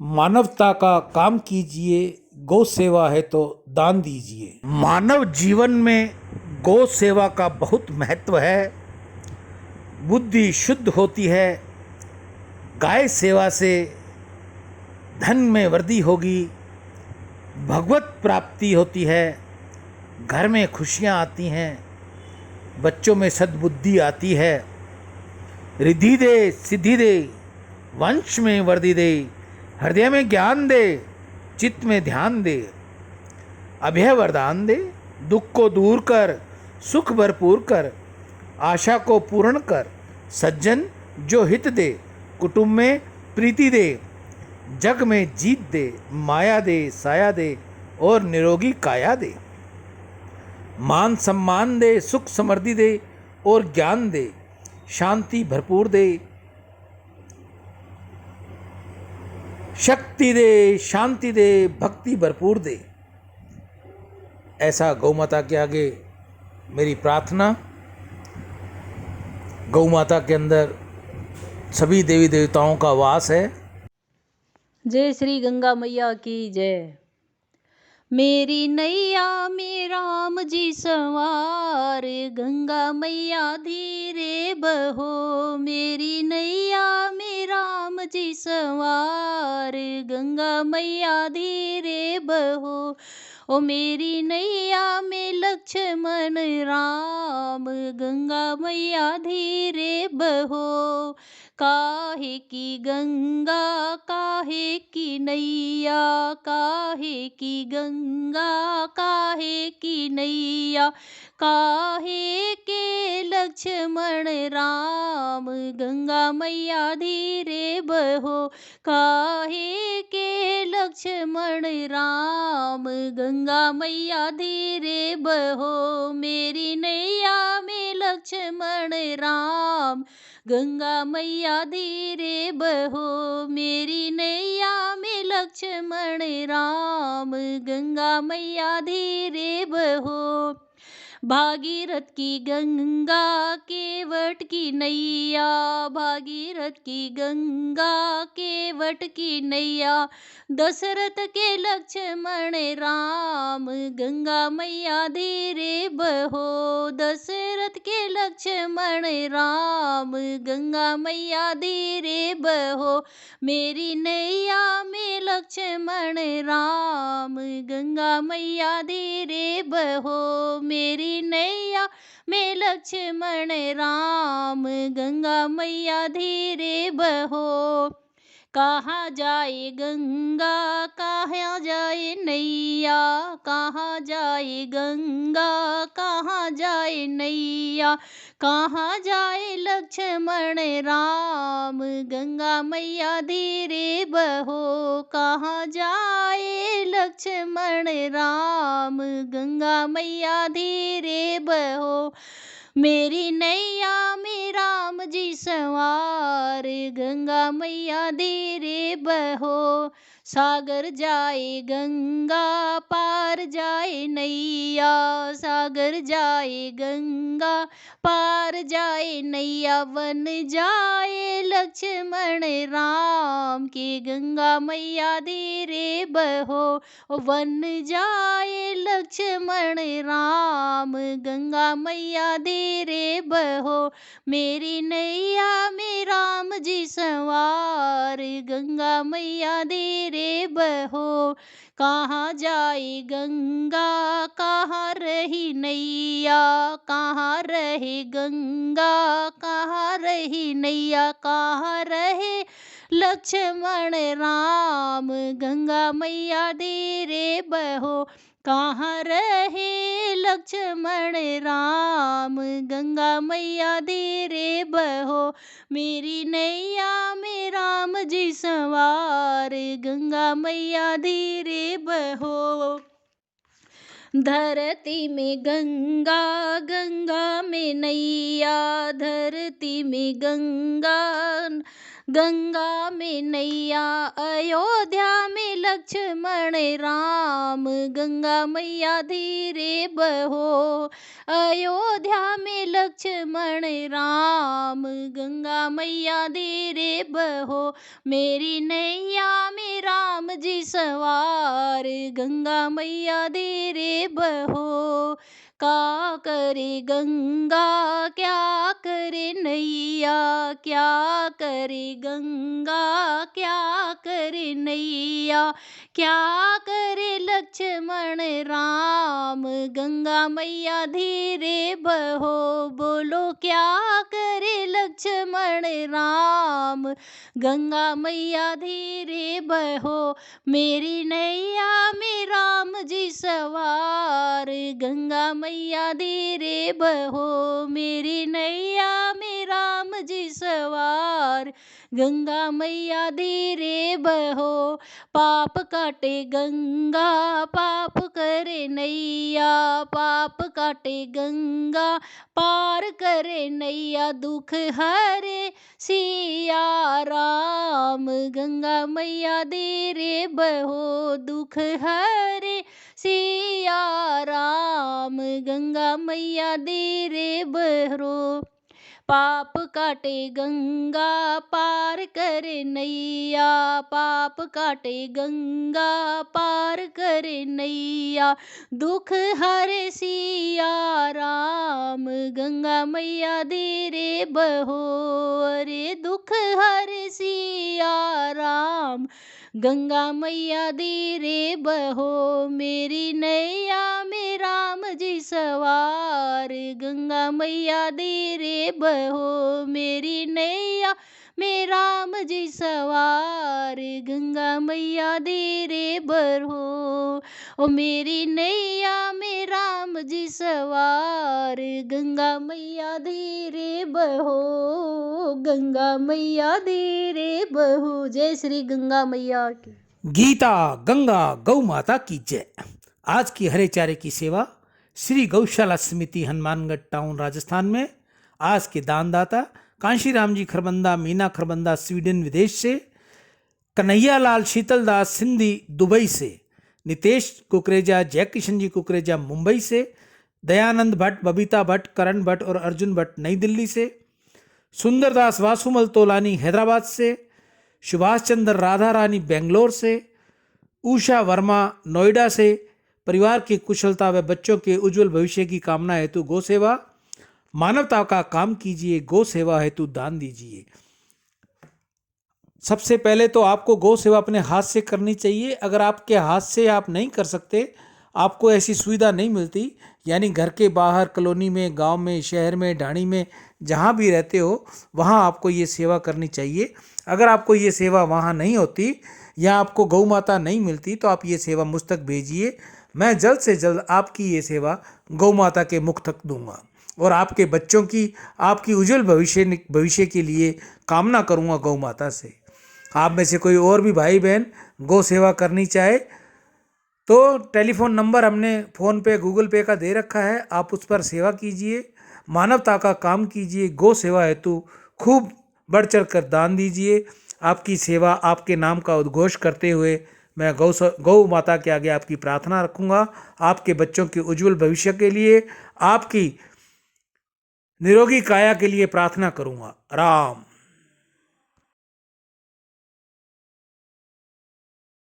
मानवता का काम कीजिए, गौ सेवा है तो दान दीजिए। मानव जीवन में गौ सेवा का बहुत महत्व है। बुद्धि शुद्ध होती है। गाय सेवा से धन में वृद्धि होगी, भगवत प्राप्ति होती है, घर में खुशियाँ आती हैं, बच्चों में सद्बुद्धि आती है। रिद्धि दे, सिद्धि दे, वंश में वृद्धि दे, हृदय में ज्ञान दे, चित्त में ध्यान दे, अभय वरदान दे, दुख को दूर कर, सुख भरपूर कर, आशा को पूर्ण कर, सज्जन जो हित दे, कुटुंब में प्रीति दे, जग में जीत दे, माया दे, साया दे और निरोगी काया दे, मान सम्मान दे, सुख समृद्धि दे और ज्ञान दे, शांति भरपूर दे, शक्ति दे, शांति दे, भक्ति भरपूर दे। ऐसा गौ माता के आगे मेरी प्रार्थना। गौ माता के अंदर सभी देवी देवताओं का वास है। जय श्री गंगा मैया की जय। मेरी नैया में राम जी सवार, गंगा मैया धीरे बहो। मेरी नैया में राम जी सवार, गंगा मैया धीरे बहो। ओ मेरी नैया में लक्ष्मण राम, गंगा मैया धीरे बहो। काहे की गंगा काहे की नैया, काहे की गंगा काहे की नैया, काहे के लक्ष्मण राम, गंगा मैया धीरे बहो। काहे के लक्ष्मण राम, गंगा मैया धीरे बहो। मेरी नैया में लक्ष्मण राम, गंगा मैया धीरे बहो। मेरी नैया में लक्ष्मण राम, गंगा मैया धीरे बहो। भागीरथ की गंगा केवट की नैया, भागीरथ की गंगा केवट की नैया, दशरथ के लक्ष्मण राम, गंगा मैया धीरे बहो। दशरथ के लक्ष्मण राम, गंगा मैया धीरे बहो। मेरी नैया में लक्ष्मण राम, गंगा मैया धीरे बहो। मेरी नैया में लक्ष्मण राम, गंगा मैया धीरे बहो। कहाँ जाए गंगा कहाँ जाए नैया, कहाँ जाए गंगा कहाँ जाए नैया, कहाँ जाए लक्ष्मण राम, गंगा मैया धीरे बहो। कहाँ जाए लक्ष्मण राम, गंगा मैया धीरे बहो। मेरी नैया में राम जी सवार, गंगा मैया धीरे बहो। सागर जाए गंगा पार जाए नैया, सागर जाए गंगा पार जाए नैया, वन जाए लक्ष्मण राम के, गंगा मैया धीरे बहो। वन जाए लक्ष्मण राम, गंगा मैया धीरे बहो। मेरी नैया में राम जी सवार, गंगा मैया धीरे बहो। कहाँ जाए गंगा कहाँ रही नैया, कहाँ रहे गंगा कहाँ रही नैया, कहाँ रहे लक्ष्मण राम, गंगा मैया धीरे बहो। कहाँ रहे लक्ष्मण राम, गंगा मैया धीरे बहो। मेरी नैया में राम जी सवार, गंगा मैया धीरे बहो। धरती में गंगा गंगा में नैया, धरती में गंगा गंगा में नैया, अयोध्या में लक्ष्मण राम, गंगा मैया धीरे बहो। अयोध्या में लक्ष्मण राम, गंगा मैया धीरे बहो। मेरी नैया में राम राम जी सवार, गंगा मैया दे रे बहो। का करे गंगा क्या करे नैया, क्या करे गंगा क्या करे नैया, क्या करे लक्ष्मण राम, गंगा मैया धीरे बहो। बोलो क्या करे लक्ष्मण राम, गंगा मैया धीरे बहो। मेरी नैया में राम जी सवार, गंगा मैया धीरे बहो। मेरी नैया में राम जी सवार, गंगा मैया धीरे बहो। पाप काटे गंगा पाप करे नैया, पाप काटे गंगा पार करे नैया, दुख हरे सिया राम, गंगा मैया धीरे बहो। दुख हरे सिया राम, गंगा मैया धीरे बहो। पाप काटे गंगा पार करे नैया, पाप काटे गंगा पार करे नैया, दुख हरे सिया राम, गंगा मैया धीरे बहो। अरे दुख हरे सिया राम, गंगा मैया धीरे बहो। मेरी नैया में राम जी सवार, गंगा मैया धीरे बहो। मेरी नैया में राम जी सवार, गंगा मैया धीरे बहो। ओ मेरी नैया में राम जी सवार, गंगा मैया धीरे बहो, गंगा मैया धीरे बहो। जय श्री गंगा मैया की। गीता गंगा गौ माता की जय। आज की हरे चारे की सेवा श्री गौशाला समिति हनुमानगढ़ टाउन राजस्थान में। आज के दानदाता कांशीराम जी खरबंदा, मीना खरबंदा स्वीडन विदेश से, कन्हैया लाल शीतलदास सिंधी दुबई से, नितेश कुकरेजा, जय किशन जी कुकरेजा मुंबई से, दयानंद भट्ट, बबीता भट्ट, करण भट्ट और अर्जुन भट्ट नई दिल्ली से, सुंदरदास वासुमल तोलानी हैदराबाद से, सुभाष चंद्र राधा रानी बेंगलोर से, उषा वर्मा नोएडा से। परिवार की कुशलता व बच्चों के उज्जवल भविष्य की कामना हेतु गौ सेवा, मानवता का काम कीजिए, गौ सेवा हेतु दान दीजिए। सबसे पहले तो आपको गौ सेवा अपने हाथ से करनी चाहिए। अगर आपके हाथ से आप नहीं कर सकते, आपको ऐसी सुविधा नहीं मिलती, यानी घर के बाहर, कॉलोनी में, गांव में, शहर में, ढाणी में, जहां भी रहते हो वहां आपको ये सेवा करनी चाहिए। अगर आपको ये सेवा वहां नहीं होती या आपको गौ माता नहीं मिलती तो आप ये सेवा मुझ तक भेजिए। मैं जल्द से जल्द आपकी ये सेवा गौ माता के मुख तक दूंगा और आपके बच्चों की, आपकी उज्जवल भविष्य के लिए कामना करूंगा गौ माता से। आप में से कोई और भी भाई बहन गौ सेवा करनी चाहे तो टेलीफोन नंबर हमने फ़ोन पे, गूगल पे का दे रखा है, आप उस पर सेवा कीजिए, मानवता का काम कीजिए, गौ सेवा हेतु खूब बढ़ चढ़ कर दान दीजिए। आपकी सेवा, आपके नाम का उद्घोष करते हुए मैं गौ माता के आगे आपकी प्रार्थना रखूंगा। आपके बच्चों के उज्जवल भविष्य के लिए, आपकी निरोगी काया के लिए प्रार्थना करूंगा। राम।